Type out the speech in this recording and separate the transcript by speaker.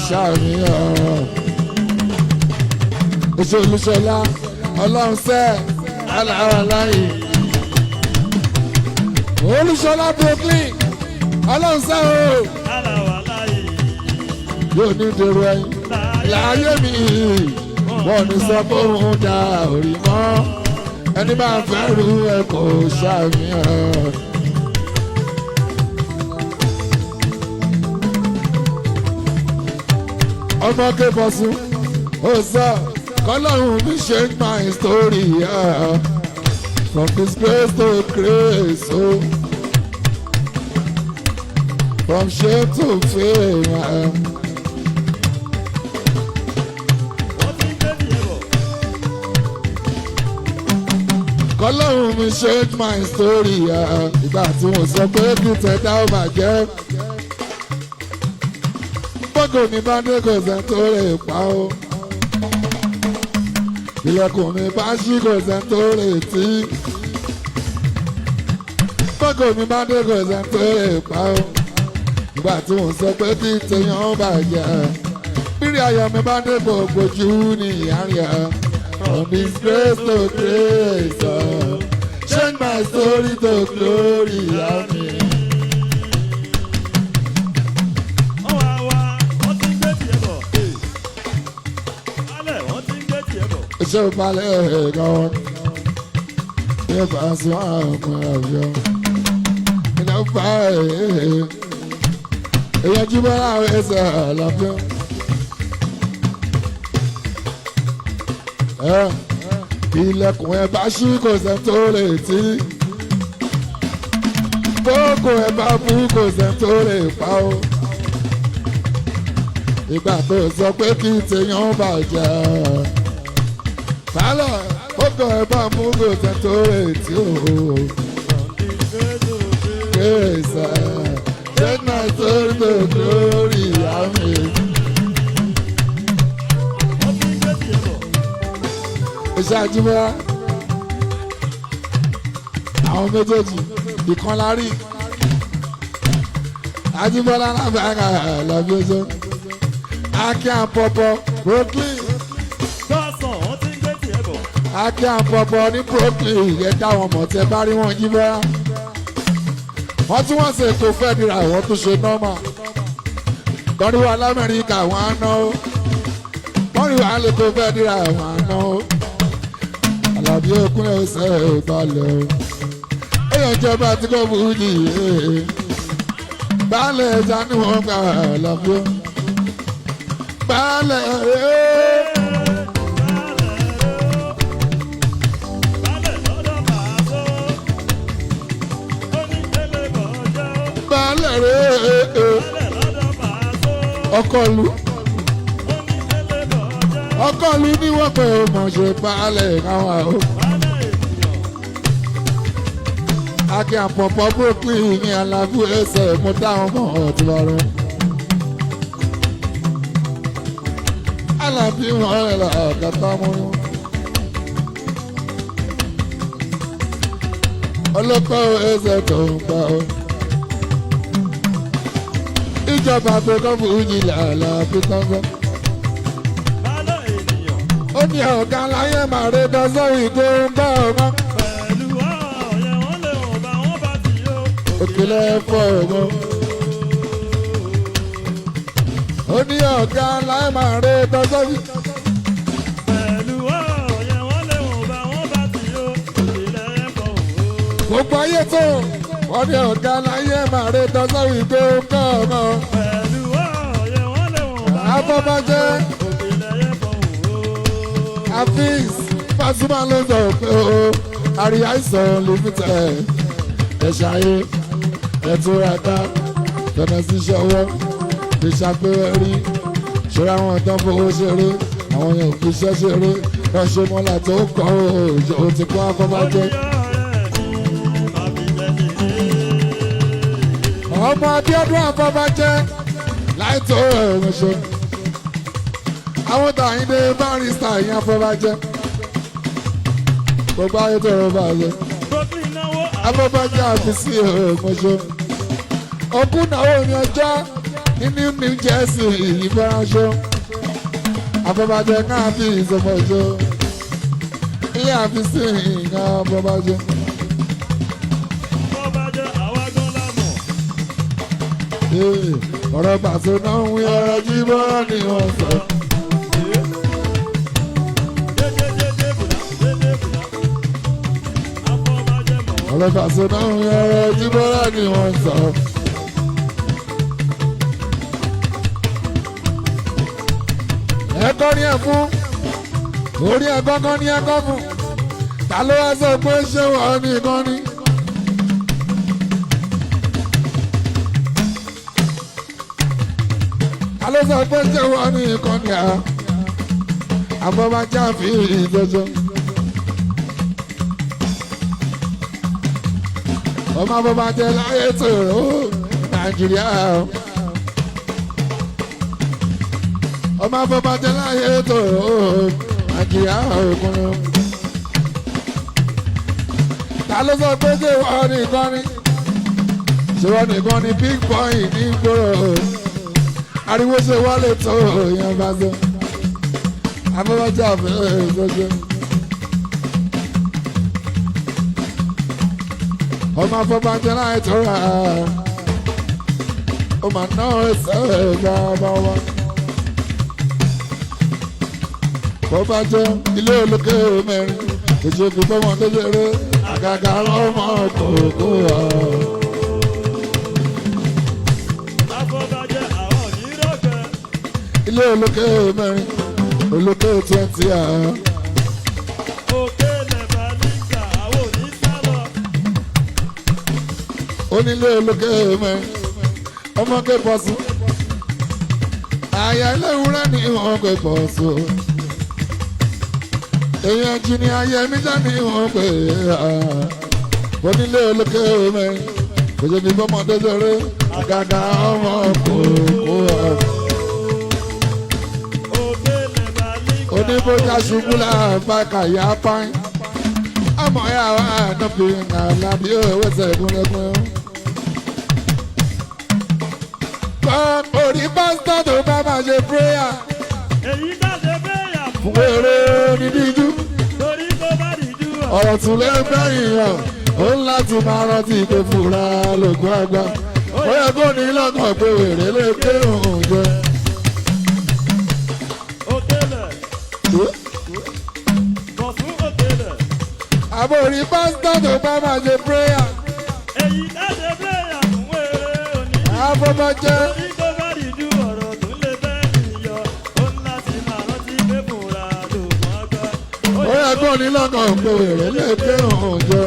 Speaker 1: ṣàníyàn. Oṣù Olúṣọlá ọlọ́run sẹ́ alára láyé. Olúṣọlá Brooklyn ọlọ́run sẹ́ o. Yóò ní dèrò ẹyin láyé mi. Wọ́n ní sọ pé òun dá orí mọ́. Ẹni máa fẹ́ rú ẹ kò ṣàníyàn. Ọmọ kébọ̀sùn ó sọ kọ́lọ́run mi change my story from disgrace to grace from shame to fame. Kọ́lọ́run mi change my story ìgbà tí mo sọ pé kí tẹ̀dá ó bàjẹ́. Bọ́gò mi bá dé kò sẹ́ tó lè pa ó. Ilẹ̀kùn mi bá ṣí kò sẹ́ tó lè tì. Bọ́gò mi bá dé kò sẹ́ tó lè pa ó. Ìgbà tí mo sọ pé kí tèèyàn ó bàjẹ́. Bírí ayọ̀ mi bá dé gbogbo jù ní ìyáàríà. From disgrace to grace, change my story to glory, amen. Ṣé o balẹ̀ gan-an? Ṣé o bá sọ àwọn ọ̀yọ́? Iná bá èèyàn jí bọ́lá àwọn ẹsẹ̀ àlàáfíà. Ilẹ̀kùn ẹ̀ bá ṣí kò sẹ́ tó lè tì. Bókò ẹ̀ bá bú kò sẹ́ tó lè pa ó. Ìgbà tó sọ pé kí tèèyàn bàjẹ́. Bálọ̀ bókò ẹ̀ bá mú kò sẹ́ tó lè tì ó. Grace, take my soul to glory, amen. Ìṣàjùmọ̀ àwọn méjèèjì ìkan la rí Ajíbọ́lá lábàárà lọ́bíọ́sọ Akin Àpọ̀pọ̀ Brooklyn Akin Àpọ̀pọ̀ ní Brooklyn yẹ dáwọn mọ̀ tẹ bá rí wọn Jíbọ́lá wọ́n tí wọ́n ṣe kó fẹ́ dira wọ́n tún ṣe nọ́mà tọ́rí wa l'Amẹ́ríkà wọ́n á ná ó wọ́n rí wa lè kó fẹ́ dira wọ́n á ná ó. Àlàbí okun ẹsẹ̀ ìbàlẹ̀ o. Èèyàn jọba tí kò burú jì yé. Baálẹ̀ ẹja ni wọ́n gbà Àlàbí o. Baálẹ̀ baálẹ̀ ọkọlù ọkọlù ní wọ́n pẹ̀ ó mọ̀ ṣe baálẹ̀ káwọn o. Akin Àpọ̀pọ̀ Brooklyn ní Àlàbí ẹsẹ̀ mo dáhùn mọ́ ọ̀tí lọ́rùn. Àlàbí wọn rẹ̀ lọ ọ̀gátá mú. Olóko ẹsẹ̀ tó ń gbà ó. Ìjọba tó kọ́ fún ìjìnlẹ̀ Àlàbí tọ́gbọ́n. Ó ní ọ̀gá láyé màá rí dọ́sọ́ ìgò ń bá ọmọ.
Speaker 2: Pẹ̀lú ọ̀yẹ̀ wọ́n lè wọ̀n bá wọ́n bá ti yó.
Speaker 1: Òkèlè ẹ̀fọ́ ọmọ. Ó ní ọ̀gá láyé màá rí dọ́sọ́ ìgò.
Speaker 2: Pẹ̀lú ọ̀yẹ̀ wọ́n lè wọ̀n bá wọ́n bá ti yó. Òkèlè ẹ̀fọ́ òwò.
Speaker 1: Gbogbo ayé tó wọ́n ní ọ̀gá láyé màá rí dọ́sọ́ ìgò ń bá ọmọ.
Speaker 2: Pẹ̀lú ọ̀yẹ̀ wọ́n lè wọ̀n bá wọ́n bá ti
Speaker 1: Afọ́bajẹ́
Speaker 2: yó. Òkèlè ẹ̀fọ́ òwò.
Speaker 1: Afeez Pasuma ló sọ pé o àríyá ìsàn limited ẹ̀ṣáyé ẹ̀túnraká tọ̀nà sí ṣọwọ́ ìṣàpẹ̀rí ṣọ́ra wọn tán fowó ṣeré àwọn yẹn kì í ṣe ṣeré wọ́n ṣe mọ́lá tó kọ́ ò ti kọ́ Afọ́bajẹ́. Ọmọ Abíọ́dún Afọ́bajẹ́ láìtó ẹ̀rọ ṣe àwọn tàyíndé barista yẹn Afọ́bajẹ́ gbogbo ayé tó rọ bàjẹ́ Afọ́bajẹ́ àfisí ọmọṣẹ́ òkú náwó ní ọjọ́ ní New Jersey ìfẹ́ránṣọ́ afọbajẹ náà fi ìsọfọ̀jọ́ ilé àfisí ìyá afọbajẹ. ọ̀rọ̀ Paso náà ń wí ọ̀rọ̀ Jíbọ́lá ni wọ́n sọ. ọ̀rọ̀ Paso náà ń wí ọ̀rọ̀ Jíbọ́lá ni wọ́n sọ. ẹ̀kọ́ ni ẹ̀ fún orí ẹ̀kọ́ kan ní ẹ̀kọ́ fún ta ló wá sọ pé ṣé wọ́n ní kan ní. ta ló sọ pé ṣé wọ́n ní kan ní àbọ̀bájá fi ìjọjọ́. ọmọ àbọ̀bájá láyé tòrò Nàìjíríà. ọmọ afọbajẹ láyé tó Nàìjíríà òkun. ta ló sọ pé ṣé wọ́n nìkan ni ṣé wọ́n nìkan ni big boy ní gbòòrò ariwo ṣe wọlé tó yẹn bá sọ afọbajẹ àfẹ́rẹ́ ìṣẹ́jẹ́. ọmọ afọbajẹ láyé tó rà ó mà ná ẹsẹ̀ bàbá wa. bó bá jẹ́ ilé olókè mẹ́rin èjì fi fọ́mọ tó ṣeré àgàgà ọmọ kòkó wa. ilé olókè mẹ́rin olókè 20 à. onílé olókè mẹ́rin ọmọ ké pọ̀sù àyà ilé ìwúrẹ́ ní ìwọ̀n ké pọ̀sù. èèyàn jí ni ayé mi já ní wọn pé onílé olókè mẹ́rin kò ṣe ní bọ́mọdé ṣeré àgàgà ọmọ kòkó oníbójá ṣubú láàbá kàyà páín ọmọ ya wà nọ́bì nàlábí owó ṣẹ̀kúnlẹ̀kún. orí pásítọ̀ tó bá máa ṣe prayer.
Speaker 2: èyí ká ṣe prayer fún
Speaker 1: wèrè nídìíjú.
Speaker 2: torí tó bá dìjú ọ̀.
Speaker 1: ọ̀rọ̀ tún lé bẹ́yìn hàn ó ń láti máa rántí pé fúra lògùn àgbà. ó yẹ kó ní lọ́kàn pé wèrè lè ké òun jẹ.
Speaker 2: òkèlè bọ̀ fún òkèlè.
Speaker 1: àbórí pásítọ̀ tó bá máa ṣe prayer.
Speaker 2: èyí ká ṣe prayer fún wèrè òní.
Speaker 1: àfọmọjẹ.
Speaker 2: torí tó bá dìjú ọ̀rọ̀ tún lé bẹ́yìn yọ ó ń láti máa rántí pé fúra lògùn àgbà.
Speaker 1: ó yẹ kó ní lọ́kàn pé wèrè lè ké òun jẹ.